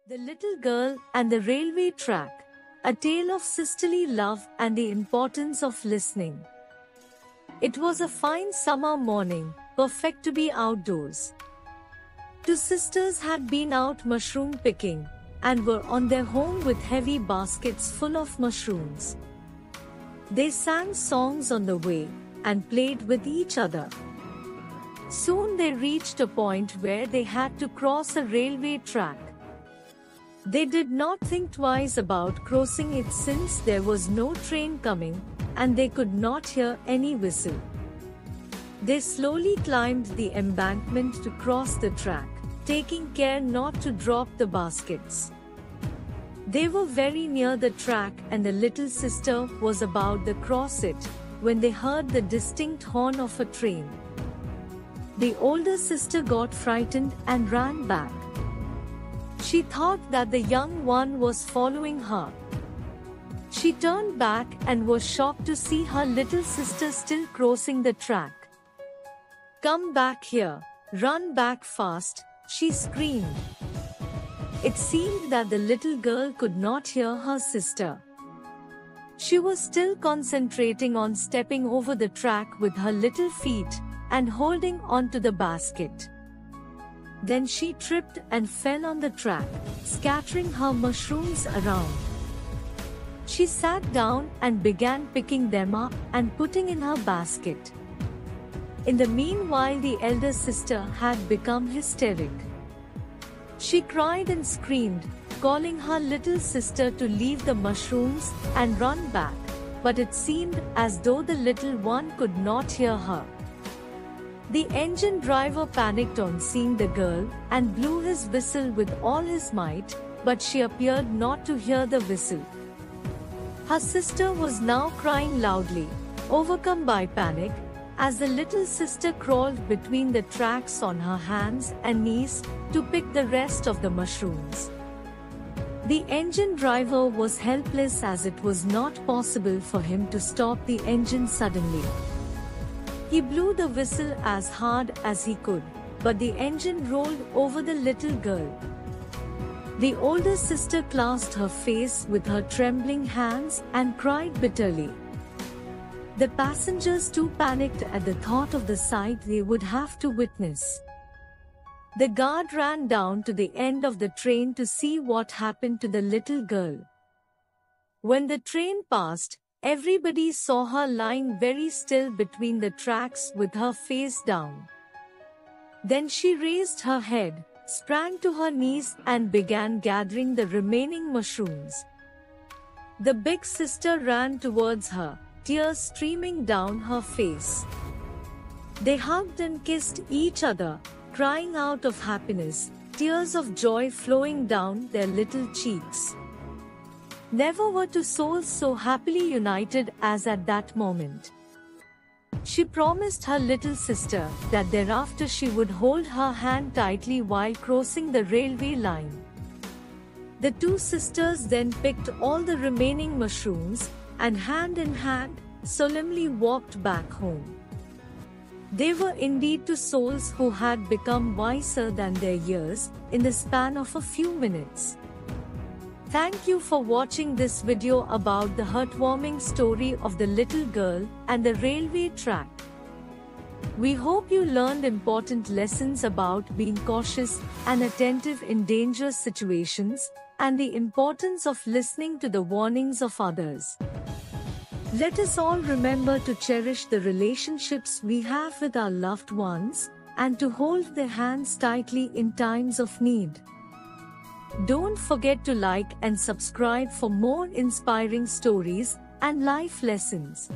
The Little Girl and the Railway Track, a tale of sisterly love and the importance of listening. It was a fine summer morning, perfect to be outdoors. Two sisters had been out mushroom picking and were on their home with heavy baskets full of mushrooms. They sang songs on the way and played with each other. Soon they reached a point where they had to cross a railway track. They did not think twice about crossing it since there was no train coming and they could not hear any whistle. They slowly climbed the embankment to cross the track, taking care not to drop the baskets. They were very near the track and the little sister was about to cross it when they heard the distinct horn of a train. The older sister got frightened and ran back. She thought that the young one was following her. She turned back and was shocked to see her little sister still crossing the track. "Come back here, run back fast," she screamed. It seemed that the little girl could not hear her sister. She was still concentrating on stepping over the track with her little feet and holding on to the basket. Then she tripped and fell on the track, scattering her mushrooms around. She sat down and began picking them up and putting in her basket. In the meanwhile, the elder sister had become hysteric. She cried and screamed, calling her little sister to leave the mushrooms and run back, but it seemed as though the little one could not hear her. The engine driver panicked on seeing the girl and blew his whistle with all his might, but she appeared not to hear the whistle. Her sister was now crying loudly, overcome by panic, as the little sister crawled between the tracks on her hands and knees to pick the rest of the mushrooms. The engine driver was helpless as it was not possible for him to stop the engine suddenly. He blew the whistle as hard as he could, but the engine rolled over the little girl. The older sister clasped her face with her trembling hands and cried bitterly. The passengers too panicked at the thought of the sight they would have to witness. The guard ran down to the end of the train to see what happened to the little girl. When the train passed, everybody saw her lying very still between the tracks with her face down. Then she raised her head, sprang to her knees and began gathering the remaining mushrooms. The big sister ran towards her, tears streaming down her face. They hugged and kissed each other, crying out of happiness, tears of joy flowing down their little cheeks. Never were two souls so happily united as at that moment. She promised her little sister that thereafter she would hold her hand tightly while crossing the railway line. The two sisters then picked all the remaining mushrooms and hand in hand, solemnly walked back home. They were indeed two souls who had become wiser than their years in the span of a few minutes. Thank you for watching this video about the heartwarming story of the little girl and the railway track. We hope you learned important lessons about being cautious and attentive in dangerous situations and the importance of listening to the warnings of others. Let us all remember to cherish the relationships we have with our loved ones and to hold their hands tightly in times of need. Don't forget to like and subscribe for more inspiring stories and life lessons.